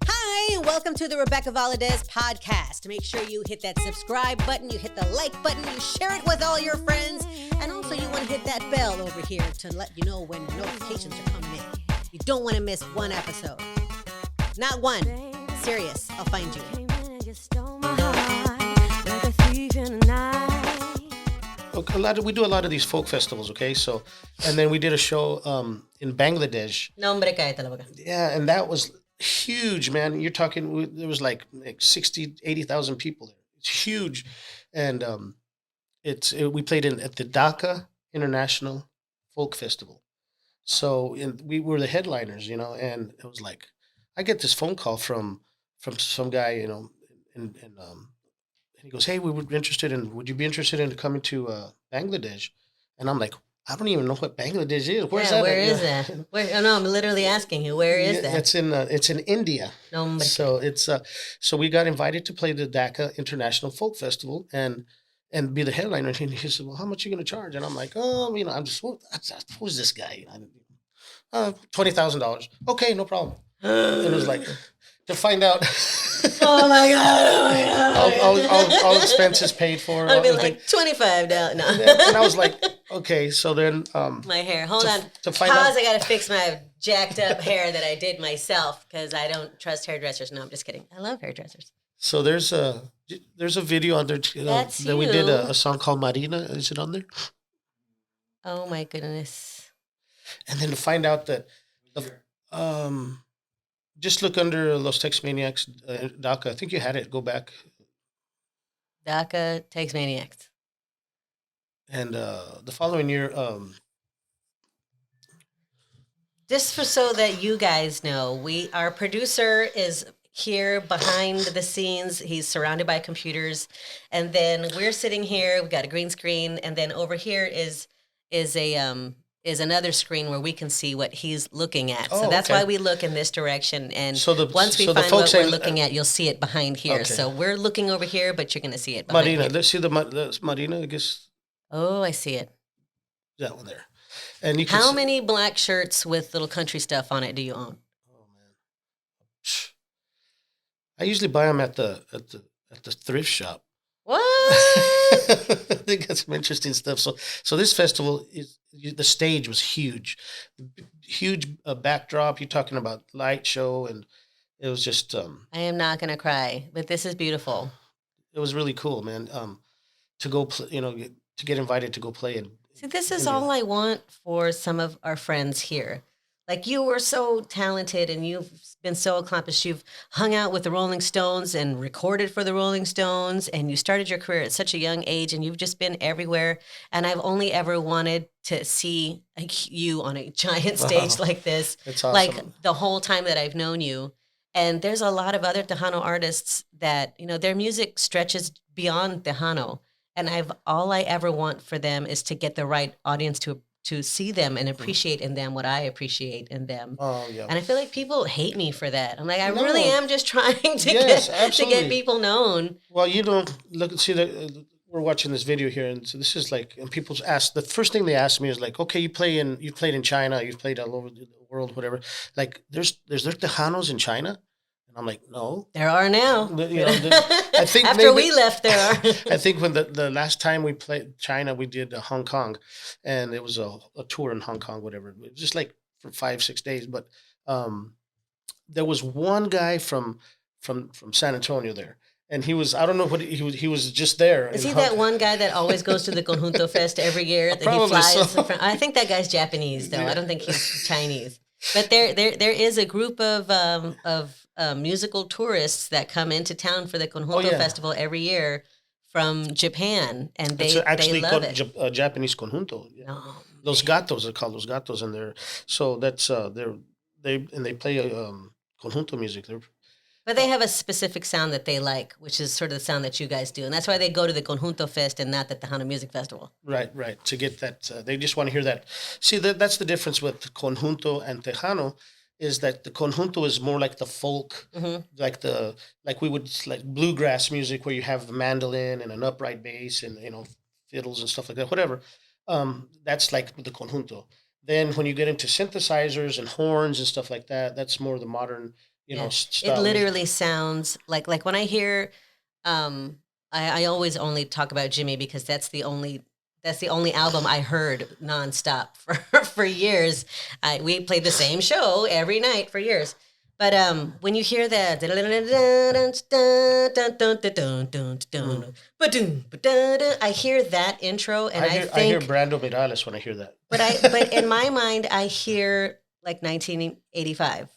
Hi, welcome to the Rebcca Valadez podcast. Make sure you hit that subscribe button, you hit the like button, you share it with all your friends, and also you want to hit that bell over here to let you know when notifications are coming in. You don't want to miss one episode. Not one. Serious, I'll find you. We do a lot of these folk festivals, okay? So, and then we did a show in Bangladesh. Nombre cae talaga. Yeah, and that was huge, man. You're talking, there was like 60, 80,000 people there. It's huge. And we played at the Dhaka International Folk Festival. So we were the headliners, and it was like, I get this phone call from some guy, and he goes, "Hey, would you be interested in coming to Bangladesh?" And I'm like, I don't even know what Bangladesh is. Where's that? Where is that? Oh, no, I'm literally asking you, where is that? It's in India. No, So so we got invited to play the Dhaka International Folk Festival and be the headliner. And he said, "Well, how much are you going to charge?" And I'm like, I'm just, who's this guy? $20,000. Okay, no problem. And it was like, to find out. Oh my God. All expenses paid for. I'd be like $25. No. And I was like, okay, so then my hair. Hold on. To find Pause. out, I gotta fix my jacked up hair that I did myself because I don't trust hairdressers. No, I'm just kidding. I love hairdressers. so there's a video on there That's that we you. did a song called Marina. Is it on there? Oh my goodness. And then to find out that just look under Los Tex Maniacs, Dhaka. I think you had it. Go back. Dhaka takes maniacs. And the following year, Just so that you guys know, our producer is here behind the scenes. He's surrounded by computers, and then we're sitting here. We've got a green screen, and then over here is another screen where we can see what he's looking at. So that's okay. why we look in this direction. And once we so the find folks what we're saying, looking at, you'll see it behind here. Okay. So we're looking over here, but you're going to see it behind Marina. here. Let's see the Marina. I guess Oh, I see it. that one there. And you can How many black shirts with little country stuff on it do you own? Oh man, I usually buy them at the thrift shop. What? They got some interesting stuff. So this festival the stage was huge backdrop. You're talking about light show, and it was just I am not going to cry, but this is beautiful. it was really cool, man. To go to get invited to go play and. See, this is all I want for some of our friends here. Like, you were so talented and you've been so accomplished. You've hung out with the Rolling Stones and recorded for the Rolling Stones, and you started your career at such a young age, and you've just been everywhere. And I've only ever wanted to see you on a giant stage like this, It's awesome. like the whole time that I've known you. And there's a lot of other Tejano artists that, their music stretches beyond Tejano. And all I ever want for them is to get the right audience to see them and appreciate in them what I appreciate in them. Oh yeah. And I feel like people hate me for that. I'm like, I No. really am just trying to Yes, to absolutely. get people known. Well, see that we're watching this video here, and so this is like, and people ask, the first thing they ask me is like, okay, you played in China, you've played all over the world, whatever. Like, there's Tejanos in China, and I'm like, no. There are now. I think After we left, there are. I think when the last time we played China, we did Hong Kong, and it was a tour in Hong Kong, whatever. It was just like for 5-6 days. But there was one guy from San Antonio there, and he was, I don't know what he was just there. Is he that one guy that always goes to the Conjunto Fest every year? That he Probably flies so. from? I think that guy's Japanese, though. Yeah. I don't think he's Chinese. But there is a group of musical tourists that come into town for the Conjunto yeah. Festival every year from Japan, and It's they actually love called it. Japanese conjunto. Yeah. No, Los Gatos are called Los Gatos, and they're so that's they play conjunto music. but they have a specific sound that they like, which is sort of the sound that you guys do, and that's why they go to the Conjunto Fest and not the Tejano Music Festival. Right. To get that, they just want to hear that. See, that's the difference with conjunto and Tejano, is that the conjunto is more like the folk, like we would like bluegrass music where you have a mandolin and an upright bass and fiddles and stuff like that. Whatever. That's like the conjunto. Then when you get into synthesizers and horns and stuff like that, that's more the modern Yeah. It style. literally sounds like when I hear, I always only talk about Jimmy because that's the only album I heard nonstop for years. We played the same show every night for years. But when you hear that, I hear that intro, and I hear think, Brando Morales when I hear that. but in my mind, I hear like 1985.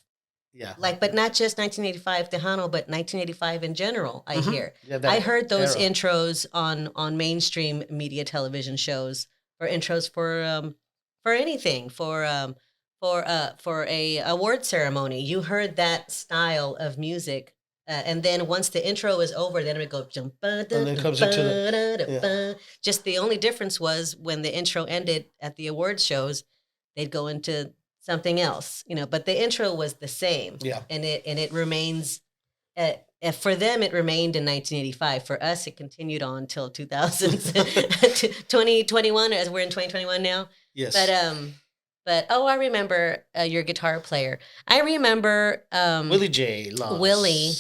Yeah. Like, but not just 1985 Tejano, but 1985 in general. I hear. Yeah, I that heard those era. intros on mainstream media television shows for intros for anything for a award ceremony. You heard that style of music, and then once the intro is over, then it would go jump. And then it comes into Just the only difference was when the intro ended at the award shows, they'd go into something else, but the intro was the same. Yeah. And it remains, for them, it remained in 1985. For us, it continued on till 2000s, 2021, as we're in 2021 now. Yes. But I remember your guitar player. I remember Willie J. Loss. Willie.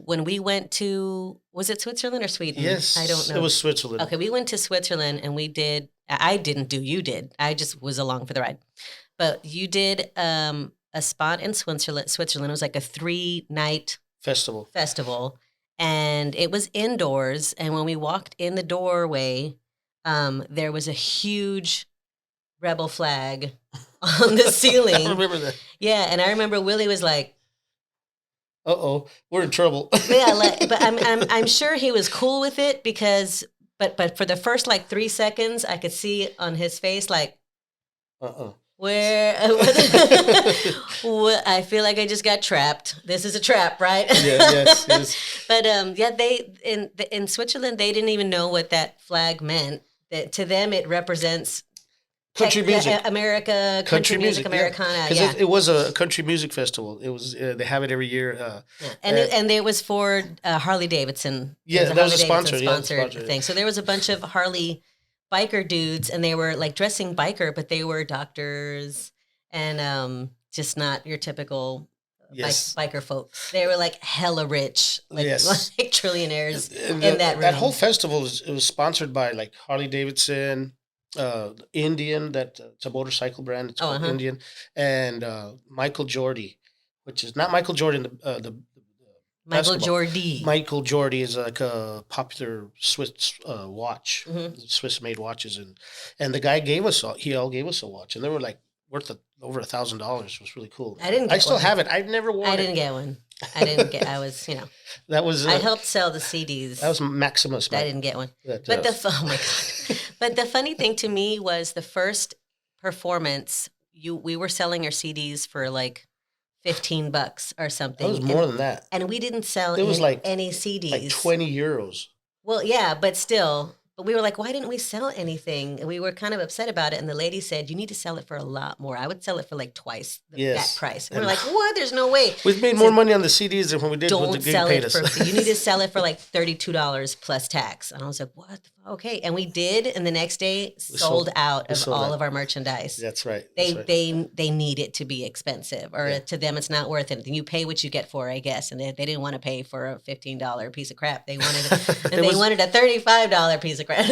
When we went to, was it Switzerland or Sweden? Yes, I don't know. It was Switzerland. Okay, we went to Switzerland and we did. I didn't do. You did. I just was along for the ride. But you did a spot in Switzerland. It was like a 3-night festival, and it was indoors. And when we walked in the doorway, there was a huge rebel flag on the ceiling. I remember that. Yeah, and I remember Willie was like, "Uh-oh, we're in trouble." Yeah, but I'm sure he was cool with it because, but for the first like 3 seconds, I could see on his face like, where I feel like I just got trapped. This is a trap, right? Yes. But yeah, they in Switzerland they didn't even know what that flag meant. That to them it represents country music, America, country music, Americana. Because it was a country music festival. It was they have it every year. And it was for Harley Davidson. Yeah, that was a sponsored thing. So there was a bunch of Harley biker dudes, and they were like dressing biker, but they were doctors and just not your typical biker folk. They were like hella rich, like trillionaires in that room. That whole festival was sponsored by like Harley Davidson, Indian, it's a motorcycle brand. It's called Indian, and Michael Jordy, which is not Michael Jordan, the Michael Jordy. Michael Jordy is like a popular Swiss watch, Swiss-made watches, and the guy gave us a watch, and they were like worth over $1,000. It was really cool. I still have it. I've never worn it. I didn't get one. I was, That was. I helped sell the CDs. That was Maximus. I didn't get one. Oh my God! But the funny thing to me was the first performance. We were selling our CDs for like $15 or something. It was more than that. And we didn't sell any CDs. Like 20 euros. Well, yeah, but still. But we were like, why didn't we sell anything? And we were kind of upset about it. And the lady said, you need to sell it for a lot more. I would sell it for like twice that price. And we're like, what? There's no way. We've made more money on the CDs than when we did with the gig paid us. You need to sell it for like $32 plus tax. And I was like, what? Okay. And we did. And the next day sold out of all of our merchandise. That's right. They need it to be expensive, or to them, it's not worth it. You pay what you get for, I guess. And they didn't want to pay for a $15 piece of crap. They wanted wanted a $35 piece of crap.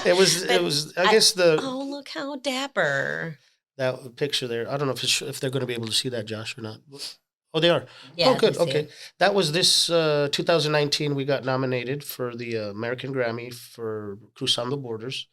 It was. I guess oh, look how dapper. That picture there. I don't know if they're going to be able to see that, Josh, or not. Oh, they are. Yeah. Oh, good. Okay. That was this 2019. We got nominated for the American Grammy for Cruzando Borders.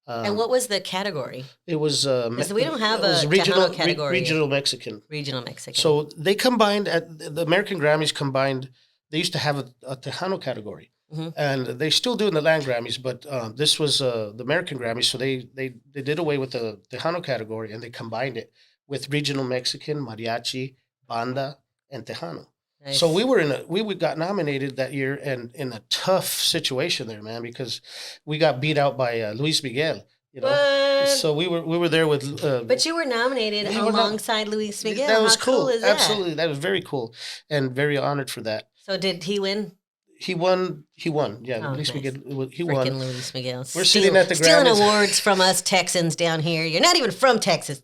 And what was the category? It was. We don't have a regional category. Regional Mexican. Regional Mexican. So they combined the American Grammys combined. They used to have a Tejano category. And they still do in the Land Grammys, but this was the American Grammys, so they did away with the Tejano category and they combined it with regional Mexican, mariachi, banda, and Tejano. Nice. So we got nominated that year, and in a tough situation there, man, because we got beat out by Luis Miguel. What? So we were there with. But you were nominated alongside Luis Miguel. That was How cool is that? Absolutely, that was very cool, and very honored for that. So did he win? He won. Yeah, Luis Miguel. He won. Freaking Luis Miguel. We're sitting at the Grammys. Stealing awards from us Texans down here. You're not even from Texas.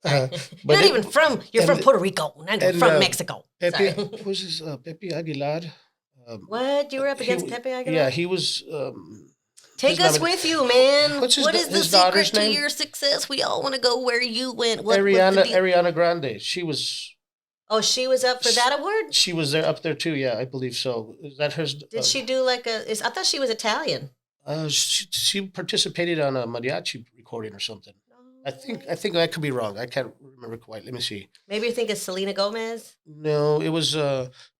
Uh, You're but not even from. You're from Puerto Rico. Not even and from Mexico. Pepe, Sorry. who's his Pepe Aguilar? What? You were up against Pepe Yeah, Aguilar? he was. Take His us nomin- with you, man. What's What is the his daughter's secret to name? your success? We all want to go where you went. What's the deal? Ariana Grande. She was. Oh, she was up for that award? She was there up there too. Yeah, I believe so. Is that hers? Did she do like I thought she was Italian. She participated on a mariachi recording or something. I think I could be wrong. I can't remember quite. Let me see. Maybe you think it's Selena Gomez, No, it was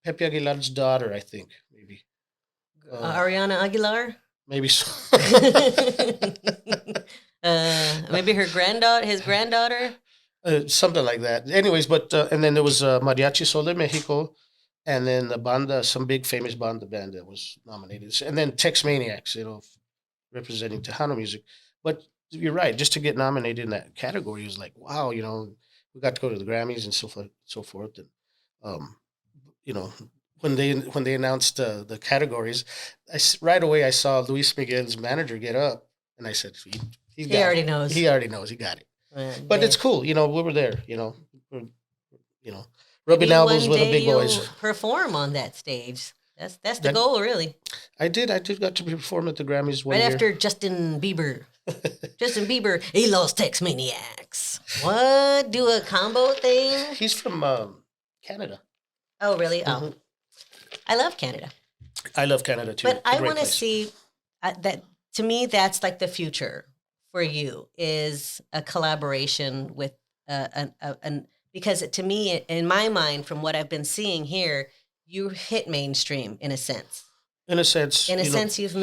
Pepe Aguilar's daughter. I think maybe. Ariana Aguilar. Maybe so. Maybe his granddaughter. Something like that. Anyways, but and then there was Mariachi Sol de Mexico, and then the banda, some big famous banda band that was nominated, and then Tex Maniacs, representing Tejano music. But you're right, just to get nominated in that category was like, wow, we got to go to the Grammys and so forth, and um, you know, when they announced the categories, right away I saw Luis Miguel's manager get up, and I said, he got already it. knows. He already knows. He got it. But Yeah. it's cool, we were there, we're, rubbing Maybe elbows one with the day big boys. you'll perform on that stage. That's the That- goal, really. I did got to perform at the Grammys one Right year. after Justin Bieber. Justin Bieber, he lost Tex Maniacs. What? Do a combo thing? He's from Canada. Oh, really? Oh, Mhm. I love Canada. I love Canada too. But It's a I great want to place. see that. To me, that's like the future for you is a collaboration with an because to me, in my mind, from what I've been seeing here, you hit mainstream in a sense. In a sense, In a sense, you've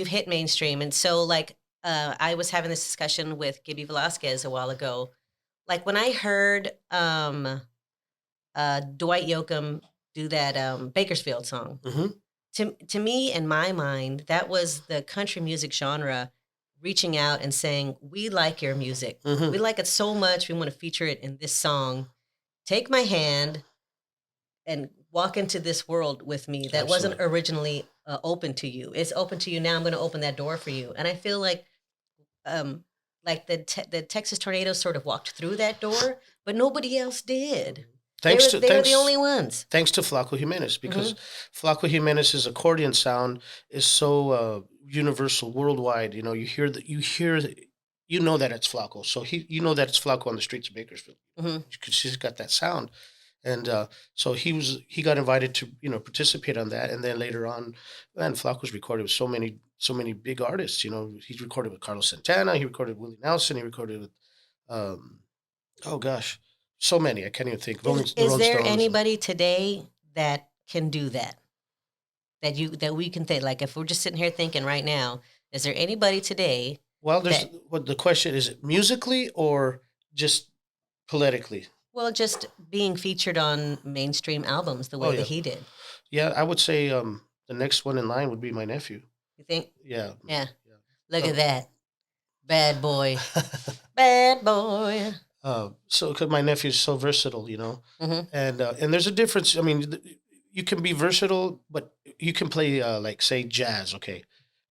hit mainstream, and so like I was having this discussion with Gibby Velasquez a while ago. Like when I heard Dwight Yoakam do that Bakersfield song. Mhm. To me, in my mind, that was the country music genre reaching out and saying, "We like your music. Mhm. We like it so much. We want to feature it in this song. Take my hand and walk into this world with me that wasn't Absolutely. originally open to you. It's open to you now. I'm going to open that door for you." And I feel like the Texas tornadoes sort of walked through that door, but nobody else did. They were the only ones. Thanks to Flaco Jimenez, because Mm-hmm. Flaco Jimenez's accordion sound is so universal, worldwide. You know that it's Flaco. So you know that it's Flaco on the streets of Bakersfield, Mm-hmm. because he's got that sound. And so he got invited to participate on that, and then later on, man, Flaco's recorded with so many big artists. He's recorded with Carlos Santana, he recorded with Willie Nelson, he recorded with um, oh gosh, so many I can't even think. The Is Rolling there Stones. anybody today that can do that? That we can think, like, if we're just sitting here thinking right now, is there anybody today? Well, there's that- what the question is: it musically or just politically? Well, just being featured on mainstream albums the way Oh, that yeah. he did. Yeah, I would say the next one in line would be my nephew. You think? Yeah. Yeah. Look Oh. at that, bad boy, bad boy. So, because my nephew's so versatile, Mhm. and there's a difference. I mean, you can be versatile, but you can play like say jazz. Okay,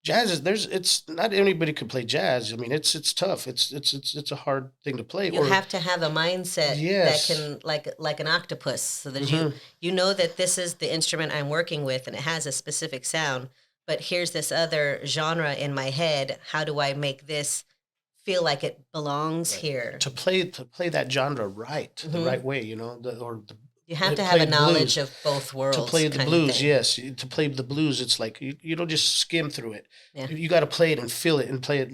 jazz is it's not anybody can play jazz. I mean, it's tough. It's a hard thing to play. You have to have a mindset Yes. that can like an octopus, so that Mhm. you know that this is the instrument I'm working with and it has a specific sound. But here's this other genre in my head. How do I make this feel like it belongs here? to play that genre right, the Mhm. right way. You have to play have a blues. knowledge of both worlds. To play the kind of blues, thing. yes. To play the blues, it's like you don't just skim through it. Yeah. You got to play it and feel it and play it,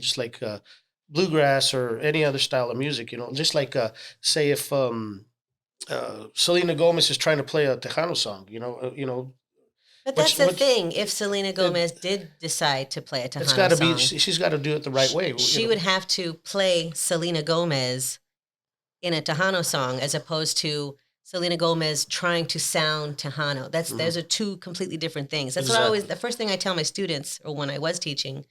just like bluegrass or any other style of music. Just like say if Selena Gomez is trying to play a Tejano song. But Which- that's the which- thing. If Selena Gomez did decide to play a it's Tejano got to be. song, She's got to do it the right way. she would have to play Selena Gomez in a Tejano song as opposed to Selena Gomez trying to sound Tejano. Those are two completely different things. That's what the first thing I tell my students, or when I was teaching,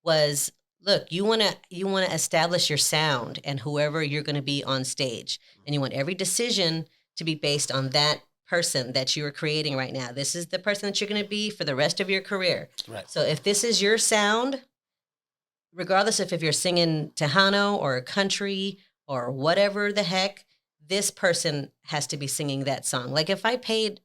was, look, you want to establish your sound and whoever you're going to be on stage, and you want every decision to be based on that person that you are creating right now. This is the person that you're going to be for the rest of your career. Right. So if this is your sound, regardless if you're singing Tejano or country or whatever the heck, this person has to be singing that song. Like if I paid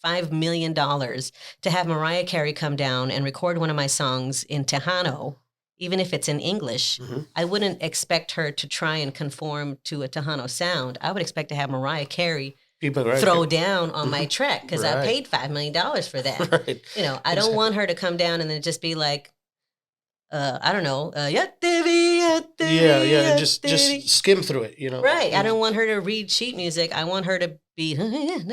$5 million to have Mariah Carey come down and record one of my songs in Tejano, even if it's in English, I wouldn't expect her to try and conform to a Tejano sound. I would expect to have Mariah Carey throw down on my track because I paid $5 million for that. Right. You know, I don't want her to come down and then just be like, I don't know, Yeah, just skim through it, you know. Right. I don't want her to read sheet music. I want her to be. And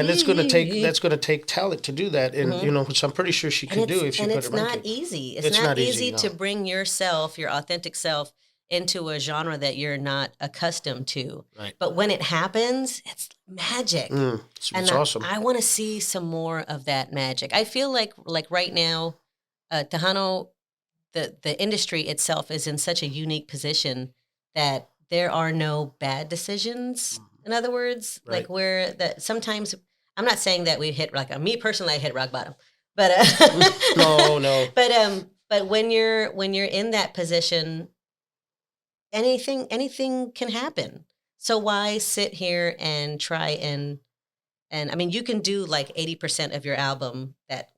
that's gonna take talent to do that, and you know, which I'm pretty sure she can do if she put her mind to it. And it's not easy. It's not easy to bring yourself, your authentic self, into a genre that you're not accustomed to. Right. But when it happens, it's magic. It's awesome. I want to see some more of that magic. I feel like right now, Tejano, the industry itself is in such a unique position that there are no bad decisions. In other words, like where that sometimes, I'm not saying that we hit me personally, I hit rock bottom, but no. But when you're in that position, anything can happen. So why sit here and try and I mean, you can do like 80% of your album that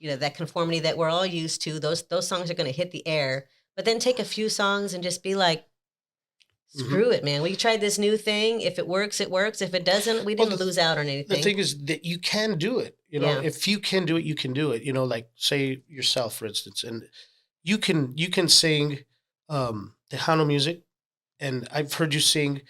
that conformity that we're all used to. Those songs are going to hit the air, but then take a few songs and just be like, screw it, man. We tried this new thing. If it works, it works. If it doesn't, we didn't lose out on anything. The thing is that you can do it. You know, if you can do it, you can do it. You know, like say yourself, for instance, and you can sing Tejano music, and I've heard you sing.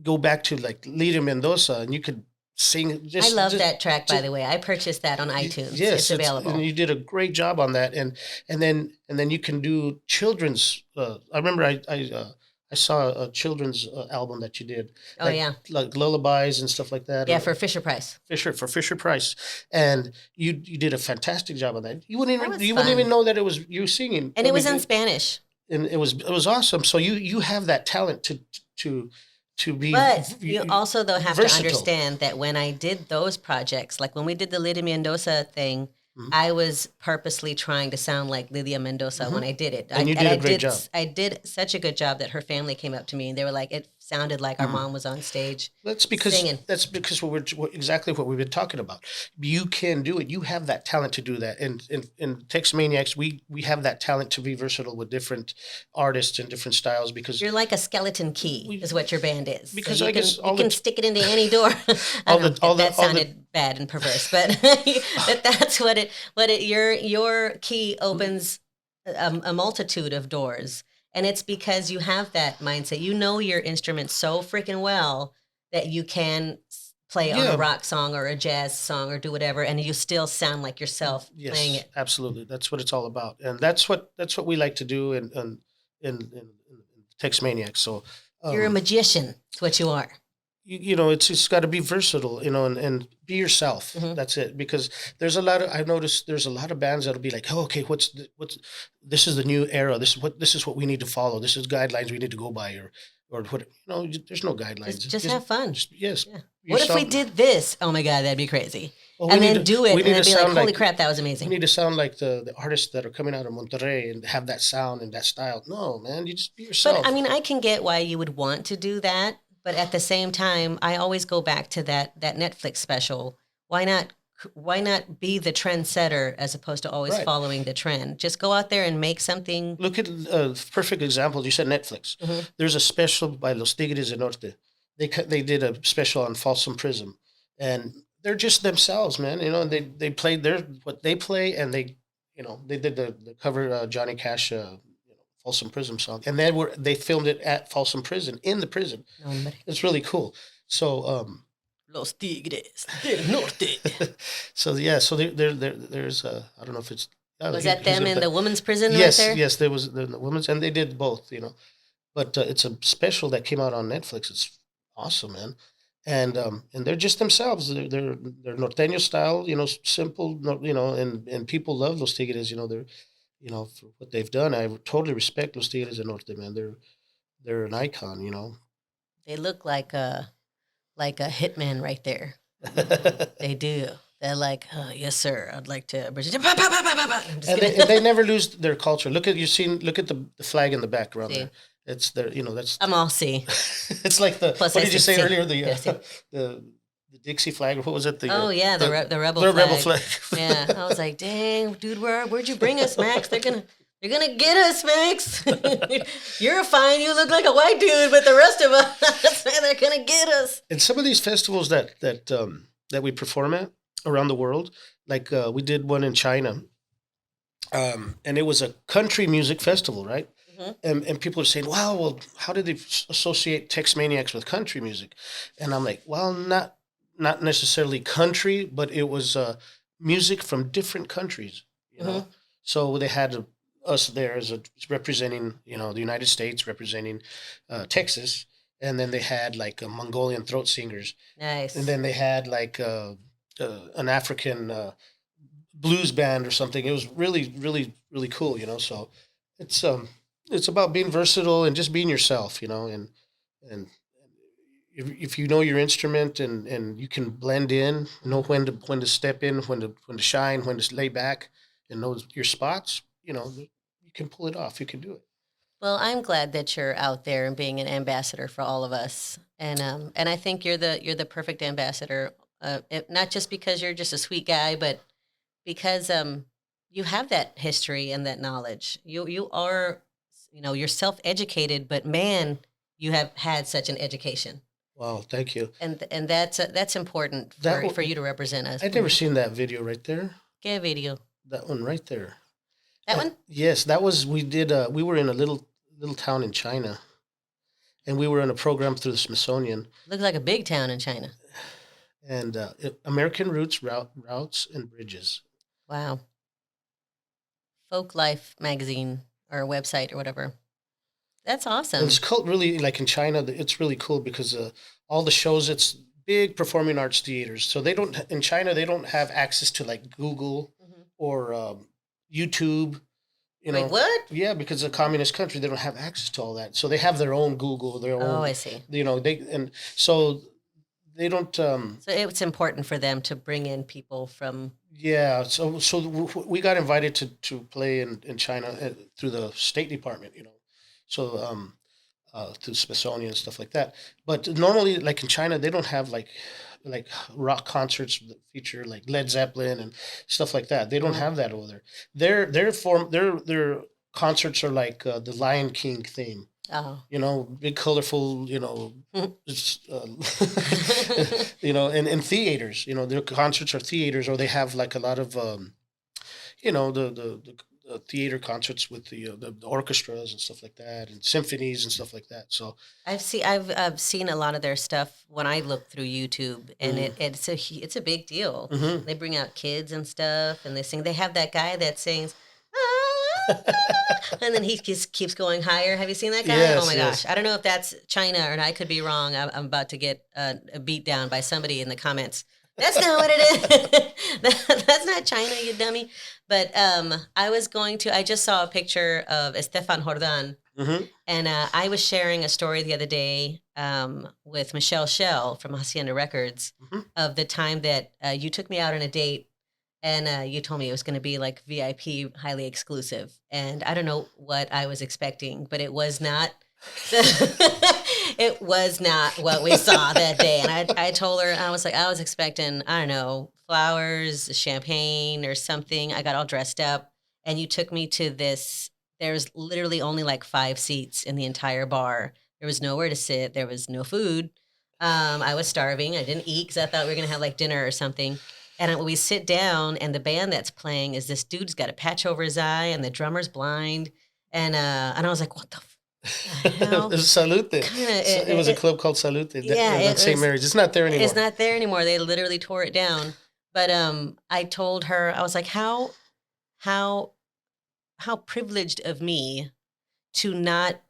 Go back to like Lidia Mendoza, and you could sing. I love that track, by the way. I purchased that on iTunes. Yes, it's available. And you did a great job on that. And then you can do children's. I remember I saw a children's album that you did. Oh, yeah. Like lullabies and stuff like that. Yeah, for Fisher Price. Fisher Price. And you did a fantastic job on that. You wouldn't even know that it was you singing. And it was in Spanish. And it was awesome. So you have that talent to be. But you also though have versatile. to understand that when I did those projects, like when we did the Lidia Mendoza thing, I was purposely trying to sound like Lidia Mendoza when I did it. And you did a great job. I did such a good job that her family came up to me and they were like, it sounded like our mom was on stage singing. That's because exactly what we've been talking about. You can do it. You have that talent to do that. And in Tex Maniacs, we have that talent to be versatile with different artists and different styles because you're like a skeleton key is what your band is. Because so I guess you can stick it into any door. That sounded bad and perverse, but that's what your key opens a multitude of doors. And it's because you have that mindset. You know your instrument so freaking well that you can play on a rock song or a jazz song or do whatever, and you still sound like yourself playing it. Absolutely. That's what it's all about. And that's what we like to do in Tex Maniacs. So you're a magician. It's what you are. You know, it's got to be versatile, you know, and be yourself. That's it. Because I've noticed there's a lot of bands that'll be like, oh, okay, this is the new era. This is what we need to follow. This is guidelines we need to go by or what, you know, there's no guidelines. Just have fun. Yes. Yeah. What if we did this? Oh my God, that'd be crazy. Well, and then do it and then be like, holy crap, that was amazing. We need to sound like the artists that are coming out of Monterrey and have that sound and that style. No, man, you just be yourself. But I mean, I can get why you would want to do that. But at the same time, I always go back to that Netflix special. Why not be the trendsetter as opposed to always following the trend? Just go out there and make something. Look at a perfect example. You said Netflix. There's a special by Los Tigres del Norte. They did a special on Folsom Prison, and they're just themselves, man. You know, they played what they play, and they did the cover Johnny Cash. Folsom Prison song, and then they filmed it at Folsom Prison in the prison. It's really cool. So Los Tigres del Norte. So there's I don't know if it's was that them in the women's prison? Yes, right there? Yes, there was the women's, and they did both. You know, but it's a special that came out on Netflix. It's awesome, man. And they're just themselves. They're norteño style. You know, simple. You know, and people love Los Tigres. You know, they're. You know, for what they've done, I totally respect Los Tigres del Norte, man. They're an icon, you know. They look like a hitman right there. They do. They're like, oh, yes, sir. I'd like to. And they never lose their culture. Look at the flag in the background there. It's the that's I'm all C. it's like the Plus, what I did you said say C. earlier Did I say? the the Dixie flag or what was it Oh yeah, the rebel the rebel flag. flag. Yeah, I was like, dang, dude, where'd you bring us, Max? They're gonna get us, Max. You're fine. You look like a white dude, but the rest of us, they're gonna get us. And some of these festivals that we perform at around the world, like we did one in China, and it was a country music festival, right? Hmm. And people are saying, "Wow, well, how did they associate Tex Maniacs with country music?" And I'm like, "Well, not necessarily country, but it was music from different countries, you Hmm. know." So they had us there as representing, the United States, representing Texas, and then they had like Mongolian throat singers, and Nice. then they had like an African blues band or something. It was really, really, really cool, So it's um it's about being versatile and just being yourself, and if you know your instrument and you can blend in, know when to step in, when to shine, when to lay back, and know your spots, you can pull it off. You can do it. Well, I'm glad that you're out there and being an ambassador for all of us, and I think you're the perfect ambassador. Not just because you're just a sweet guy, but because you have that history and that knowledge. You are, you're self educated, but man, you have had such an education, Wow, thank you. and that's important That for you to represent us. I'd never seen that video right there. Get a video. That one right there. That one Yes, that was we did. We were in a little town in China, and we were in a program through the Smithsonian looks like a big town in China. and American Roots Routes and Bridges. Wow. Folk Life magazine or website or whatever. That's And it's awesome. called really like in China. It's really cool because all the shows. It's big performing arts theaters. So they don't in China. They don't have access to like Google Mhm. or YouTube. Wait, what? Yeah, because it's a communist country, they don't have access to all that. So they have their own Google, their Oh, own, I see. they and so they don't. So it's important for them to bring in people from. Yeah, so we got invited to play in China through the State Department, so through Smithsonian and stuff like that. But normally, like in China, they don't have like rock concerts that feature like Led Zeppelin and stuff like that. They don't Mhm. have that over there. Their concerts are like the Lion King theme. Oh. Big colorful, just, and theaters, their concerts are theaters, or they have like a lot of, the theater concerts with the orchestras and stuff like that, and symphonies and stuff like that. So, I've seen a lot of their stuff when I look through YouTube, and mm, it's a big deal. hmm They bring out kids and stuff, and they sing. They have that guy that sings, "Ah," and then he keeps going higher. Have you seen that guy? Oh yes, my gosh! yes. I don't know if that's China or not. I could be wrong. I'm about to get a beat down by somebody in the comments. That's not what it is. That's not China, you dummy. But I just saw a picture of Estefan Jordan, hmm and I was sharing a story the other day with Michelle Shell from Hacienda Records hmm of the time that you took me out on a date, and you told me it was going to be like VIP, highly exclusive. And I don't know what I was expecting, but it was not. It was not what we saw that day. And I told her, I was expecting, I don't know, flowers, champagne, or something. I got all dressed up, and you took me to this. There's literally only like 5 seats in the entire bar. There was nowhere to sit. There was no food. I was starving. I didn't eat because I thought we were gonna have like dinner or something. And we sit down, and the band that's playing is this dude's got a patch over his eye, and the drummer's blind. And I was like, what the hell? Salute. Kind of, So it was a club called Salute yeah, on it St. was. Mary's. It's not there It's anymore. not there anymore. They literally tore it down. But I told her, I was like, how how privileged of me to not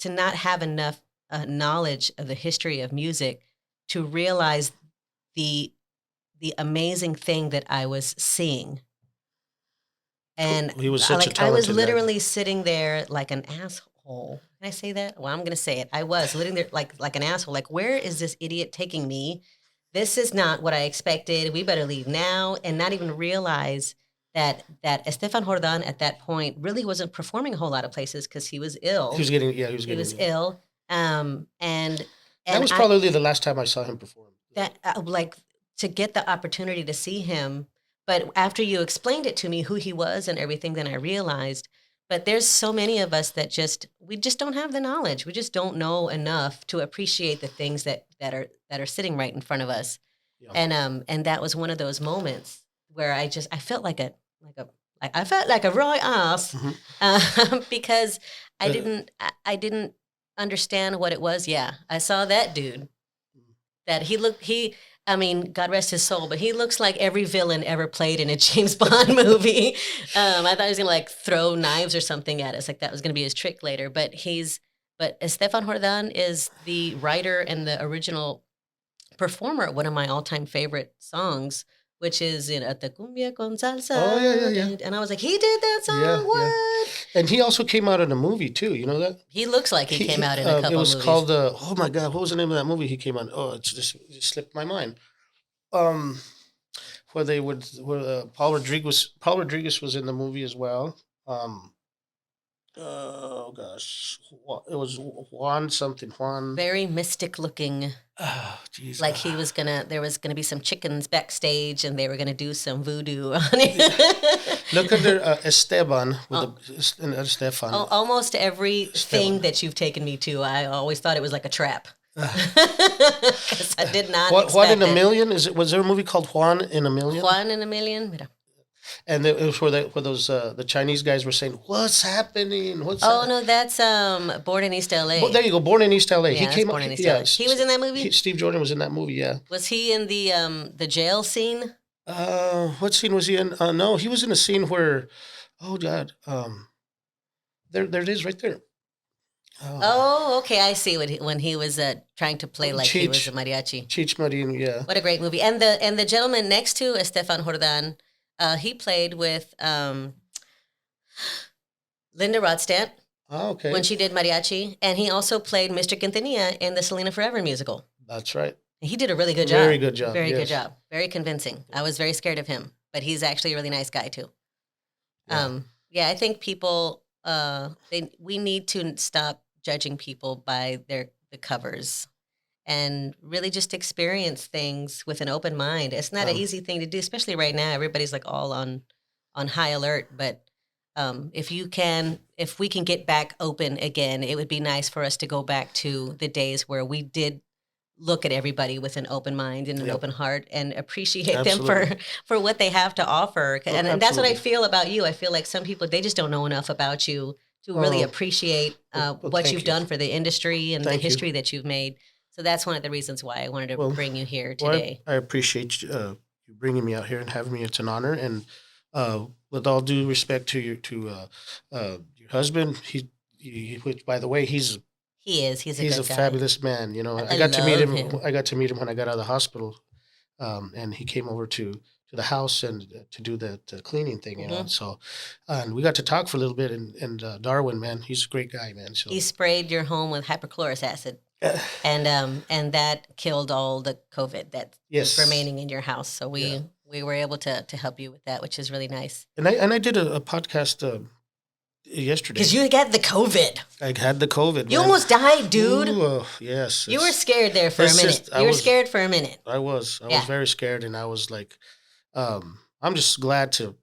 have enough knowledge of the history of music to realize the the amazing thing that I was seeing. And He was such a I was talented man. literally sitting there like an asshole. Can I say that? Well, I'm gonna say it. I was sitting there like an asshole. Like, where is this idiot taking me? This is not what I expected. We better leave now, and not even realize. that Estefan Jordan at that point really wasn't performing a whole lot of places because he was ill. He was He getting was ill. ill. That And was I probably the last time I saw him perform. that like to get the opportunity to see him. But after you explained it to me who he was and everything, then I realized. But there's so many of us that we just don't have the knowledge. We just don't know enough to appreciate the things that are sitting right in front of us. Yeah. And that was one of those moments where I felt like I felt like a raw ass because I didn't understand what it was. Yeah, I saw that dude that I mean, God rest his soul, but he looks like every villain ever played in a James Bond movie. I thought he was gonna like throw knives or something at us, like that was gonna be his trick later. But Estefan Jordan is the writer and the original performer at one of my all-time favorite songs, which is in At the Cumbia con Salsa. Oh yeah. And I was like, he did that song? Yeah, what? yeah. And he also came out in a movie too. You know that? He looks like he came out in a couple It was movies. called oh my god, what was the name of that movie he came on? Oh, it just slipped my mind. Um, where Paul Rodriguez was in the movie as well. Oh gosh, it was Juan something Juan. Very mystic looking. Oh, jeez. Like there was gonna be some chickens backstage, and they were gonna do some voodoo on it. Look under Esteban Stefan. Almost everything Esteban. that you've taken me to, I always thought it was like a trap. Because I did not. Juan in a Million? Was there a movie called Juan in a Million? Juan in a Million. Mira. And it was where those the Chinese guys were saying, "What's happening? No, that's Born in East L.A. Well, there you go, Born in East L.A. Yeah, he came. Born in East LA. He was in that movie. Steve Jordan was in that movie. Yeah. Was he in the jail scene? What scene was he in? No, he was in a scene where, oh God, there it is right there. Oh, okay, I see. When he was trying to play like he was a mariachi. Cheech Marin, yeah. What a great movie! And the gentleman next to Estefan Jordan, he played with Linda Ronstadt. Oh, okay. When she did mariachi, and he also played Mr. Quintanilla in the Selena Forever musical. That's right. He did a really good job. Very good job. Very good job. Very convincing. I was very scared of him, but he's actually a really nice guy too. Yeah, I think people we need to stop judging people by the covers and really just experience things with an open mind. It's not an easy thing to do, especially right now. Everybody's like all on high alert, but if we can get back open again, it would be nice for us to go back to the days where we did look at everybody with an open mind and an open heart and appreciate them for what they have to offer. And that's what I feel about you. I feel like some people, they just don't know enough about you to really appreciate what you've done for the industry and the history that you've made. So that's one of the reasons why I wanted to bring you here today. I appreciate you bringing me out here and having me. It's an honor. And with all due respect to your husband, which by the way, he's a fabulous man. You know, I got to meet him. I got to meet him when I got out of the hospital, and he came over to the house and to do the cleaning thing. You know, so and we got to talk for a little bit. And Darwin, man, he's a great guy, man. So he sprayed your home with hypochlorous acid, and that killed all the COVID that was remaining in your house. So we were able to help you with that, which is really nice. And I did a podcast. Yesterday. Because you got the COVID. I had the COVID. You almost died, dude. Ooh, yes. You were scared there for a minute. You were scared for a minute. I was very scared, and I was like, I'm just glad to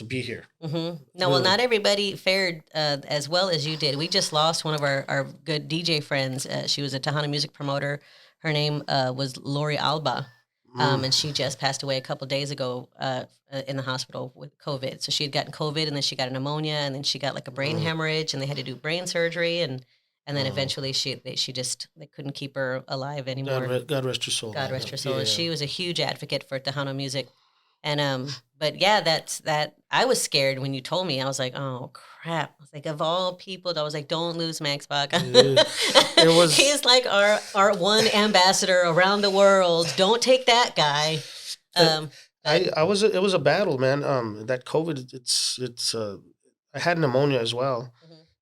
be here. Mm-hmm. No, well, not everybody fared as well as you did. We just lost one of our good DJ friends. She was a Tejano music promoter. Her name was Lori Alba. And she just passed away a couple of days ago in the hospital with COVID. So she had gotten COVID, and then she got a pneumonia, and then she got like a brain hemorrhage, and they had to do brain surgery, and then eventually they couldn't keep her alive anymore. God rest her soul. God rest her soul. Yeah. She was a huge advocate for Tejano music, and but yeah, that's that. I was scared when you told me. I was like, oh crap! I was like, of all people, I was like, don't lose Max Baca. He's like our one ambassador around the world. Don't take that guy. It was a battle, man. That COVID, it's I had pneumonia as well,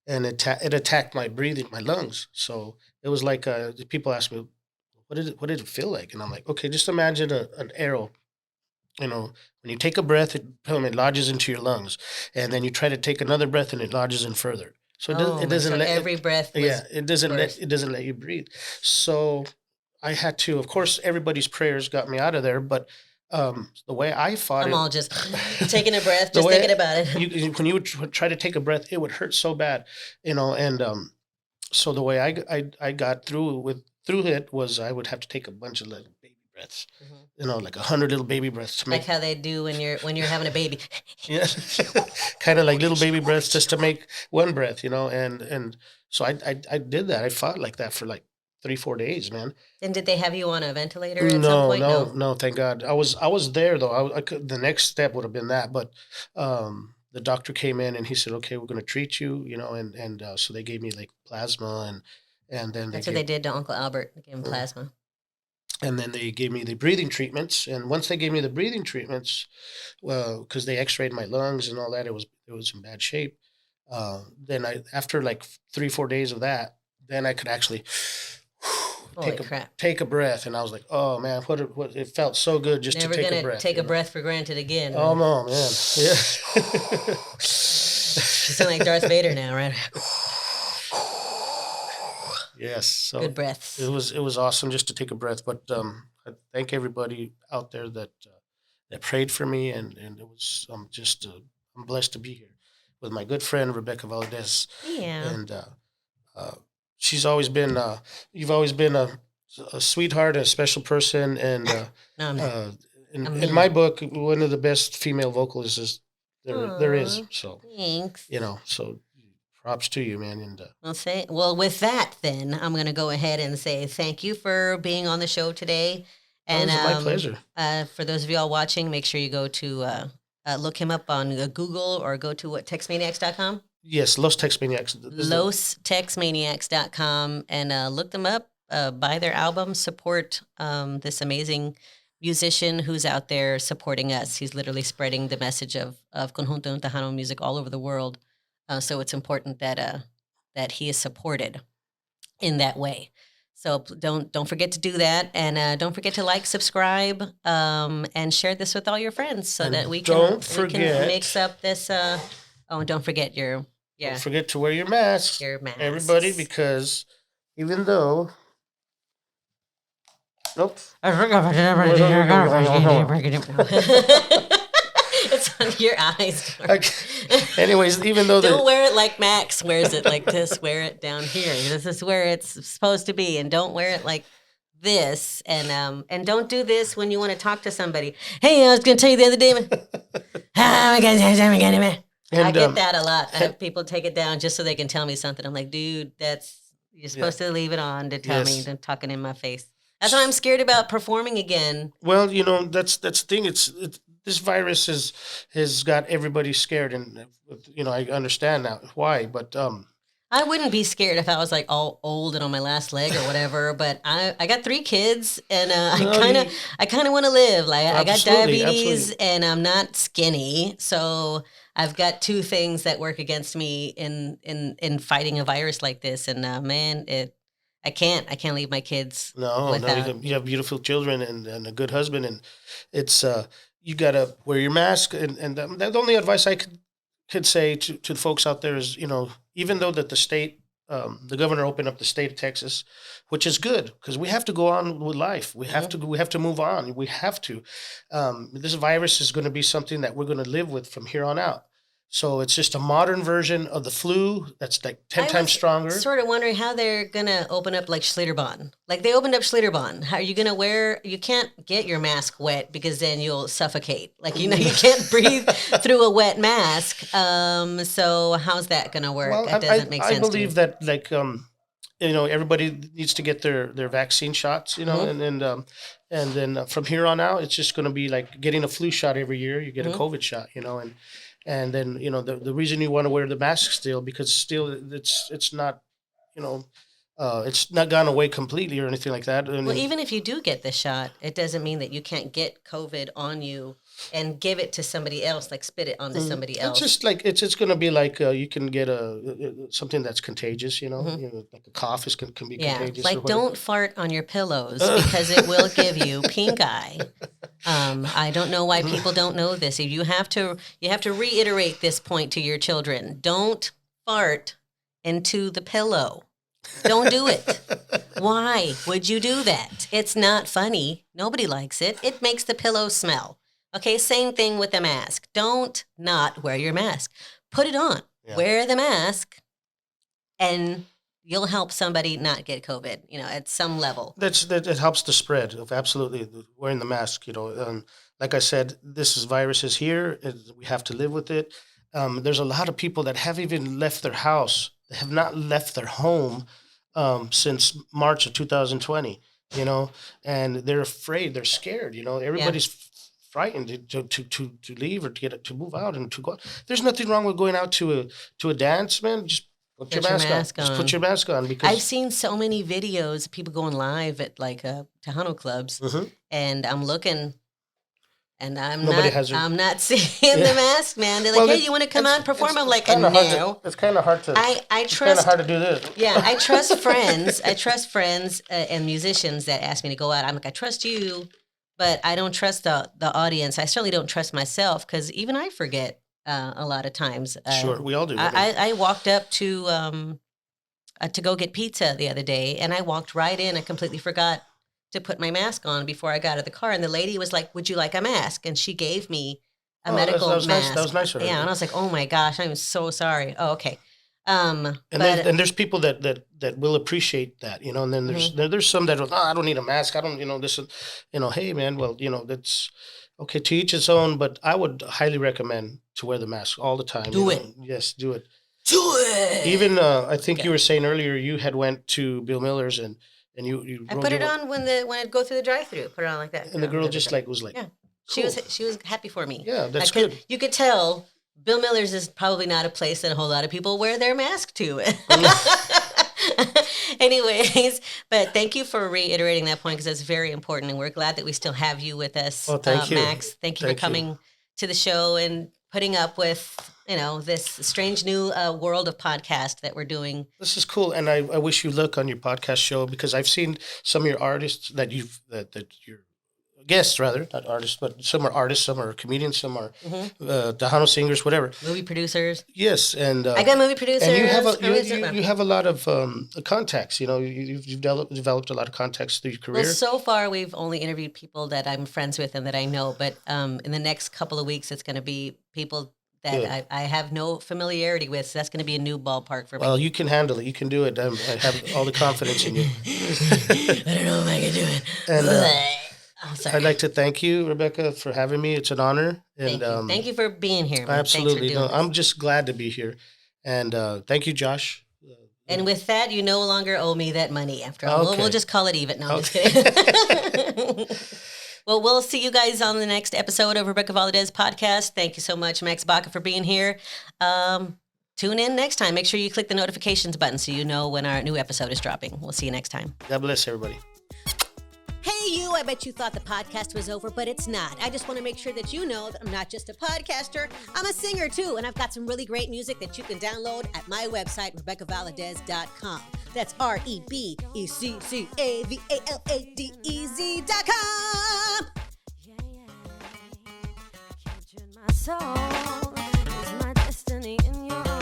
and it attacked my breathing, my lungs. So it was like people ask me, what did it feel like? And I'm like, okay, just imagine an arrow You know, when you take a breath, it lodges into your lungs, and then you try to take another breath, and it lodges in further. So Oh it my! So doesn't let it. every breath Yeah, was it worth. doesn't let you breathe. So I had to. Of course, everybody's prayers got me out of there, but the way I fought I'm it, all just taking a breath, the just way thinking about it. when you would try to take a breath, it would hurt so bad, and so the way I got through it was I would have to take a bunch of little baby breaths, Mhm. like 100 little baby breaths to Like make. how they do when you're having a baby. Yeah, kind of like little baby breaths just to make one breath, and so I did that. I fought like that for like 3 4 days, man. And did they have you on a ventilator at some No, point? no, No. no. Thank God. I was there though. I could, the next step would have been that, but the doctor came in and he said, "Okay, we're going to treat you," and so they gave me like plasma and then they That's what they gave did to Uncle Albert. They gave him plasma. and then they gave me the breathing treatments. And once they gave me the breathing treatments, well, because they X-rayed my lungs and all that, it was in bad shape. Then I after like 3 4 days of that, then I could actually Holy crap. take a breath, and I was like, oh man, what it felt so good just to Never take a gonna breath, take a breath for granted again, Oh man. no, man, yeah. You sound like Darth Vader now, right? Yes, so Good breaths. it was awesome just to take a breath, but I thank everybody out there that prayed for me, and it was just I'm blessed to be here with my good friend Rebecca Valadez, Yeah. and uh, she's always been you've always been a sweetheart, a special person, and No, uh, I'm in my mean. book, one of the best female vocalists there is. Aw, So thanks. so props to you, man, and Well, with that, then I'm going to go ahead and say thank you for being on the show today. that And was my pleasure. for those of y'all watching, make sure you go to look him up on Google or go to what textmaniacs.com. Yes, Los Tex Maniacs is the LosTexManiacs.com and look them up, buy their album, support this amazing musician who's out there supporting us. He's literally spreading the message of Conjunto and Tejano music all over the world. So it's important that he is supported in that way. So don't forget to do that, and don't forget to like, subscribe, and share this with all your friends so and that we don't can mix forget up this. Oh, and don't forget your don't yeah forget to wear your masks, your everybody, masks. because even though nope. It's on your eyes. Okay. Anyways, even though Don't the wear it like Max wears it like this. Wear it down here. This is where it's supposed to be, and don't wear it like this. And don't do this when you want to talk to somebody. Hey, I was going to tell you the other day. I and get that a lot. I and, have people take it down just so they can tell me something. I'm like, dude, you're yeah, supposed to leave it on to tell me, yes. than talking in my face. That's why I'm scared about performing again. Well, that's the thing. This virus has got everybody scared, and I understand now why. But I wouldn't be scared if I was like all old and on my last leg or whatever. But I got 3 kids, and no, I kind of want to live. Like I got absolutely, diabetes, absolutely. and I'm not skinny, so I've got 2 things that work against me in fighting a virus like this. And man, I can't leave my kids No, no, without. you have beautiful children and a good husband, and it's you gotta wear your mask. And the only advice I could say to the folks out there is, even though that the governor opened up the state of Texas, which is good because we have to go on with life. We have to move on. We have to. This virus is going to be something that we're going to live with from here on out. So it's just a modern version of the flu that's like 10 I times was stronger. sort of wondering how they're gonna open up like Schlitterbahn. Like they opened up Schlitterbahn. How are you gonna wear? You can't get your mask wet because then you'll suffocate. Like you can't breathe through a wet mask. So how's that gonna work? Well, That doesn't make I sense to believe me. that like everybody needs to get their vaccine shots, Hmm. and then from here on out, it's just going to be like getting a flu shot every year. You get a Hmm. COVID shot, and then the reason you want to wear the mask still because still it's not you know It's not gone away completely or anything like that. I Well, mean, even if you do get the shot, it doesn't mean that you can't get COVID on you and give it to somebody else, like spit it onto somebody it's else. just like it's going to be like you can get something that's contagious. Hmm. Like a cough can be Yeah, contagious or like whatever. don't fart on your pillows because it will give you pink eye. I don't know why people don't know this. If you have to reiterate this point to your children. Don't fart into the pillow. Don't do it. Why would you do that? It's not funny. Nobody likes it. It makes the pillow smell. Okay, same thing with the mask. Don't not wear your mask. Put it on. Yeah. Wear the mask and you'll help somebody not get COVID, at some level. That it helps the spread of absolutely wearing the mask. Like I said, virus is here. We have to live with it. There's a lot of people that haven't even left their house. They have not left their home since March of 2020. And they're afraid. They're scared. Everybody's frightened to leave or to move out and to go. There's nothing wrong with going out to a dance, man. Just put your mask on. Just put your mask on because I've seen so many videos of people going live at like Tejano clubs, and I'm looking, and I'm not seeing the mask, man. They're like, "Hey, you want to come out and perform?" I'm like, "No." It's kind of hard to. I trust. It's kind of hard to do this. Yeah, I trust friends. I trust friends and musicians that ask me to go out. I'm like, I trust you, but I don't trust the audience. I certainly don't trust myself because even I forget. A lot of times. Sure, we all do. I walked up to go get pizza the other day, and I walked right in. I completely forgot to put my mask on before I got out of the car, and the lady was like, "Would you like a mask?" And she gave me a medical mask. Nice. That was nice of her. Yeah, and I was like, "Oh my gosh, I'm so sorry." Oh, okay. And there's people that will appreciate that, and then there's some that I don't need a mask. I don't, this, hey man, well, that's okay, to each his own. But I would highly recommend to wear the mask all the time. Do it. Yes, do it. Do it. Even I think you were saying earlier you had went to Bill Miller's and you. I put it on when it go through the drive-through. Put it on like that. And the girl just was like, yeah. Cool. She was happy for me. Yeah, that's good. You could tell Bill Miller's is probably not a place that a whole lot of people wear their mask to. Anyways, but thank you for reiterating that point because that's very important, and we're glad that we still have you with us. Oh, thank you, Max. Thank you for coming to the show and putting up with this strange new world of podcast that we're doing. This is cool, and I wish you luck on your podcast show because I've seen some of your artists that you're guests, rather, not artists, but some are artists, some are comedians, some are Tejano singers, whatever. Movie producers. Yes, and I got movie producers. And you have a lot of contacts. You've developed a lot of contacts through your career. Well, so far we've only interviewed people that I'm friends with and that I know, but in the next couple of weeks it's going to be people that I have no familiarity with. So that's going to be a new ballpark for me. Well, you can handle it. You can do it. I have all the confidence in you. I don't know if I can do it. And I'd like to thank you, Rebcca, for having me. It's an honor. And thank you for being here. Man. Absolutely. I'm just glad to be here. And thank you, Josh. And with that, you no longer owe me that money after all. Okay. We'll just call it even. No, I'm just kidding. Well, we'll see you guys on the next episode of Rebcca Valadez podcast. Thank you so much, Mr Baca, for being here. Tune in next time. Make sure you click the notifications button so you know when our new episode is dropping. We'll see you next time. God bless everybody. Hey, you, I bet you thought the podcast was over, but it's not. I just want to make sure that you know that I'm not just a podcaster, I'm a singer too, and I've got some really great music that you can download at my website, RebeccaValadez.com. That's RebeccaValadez.com. My soul.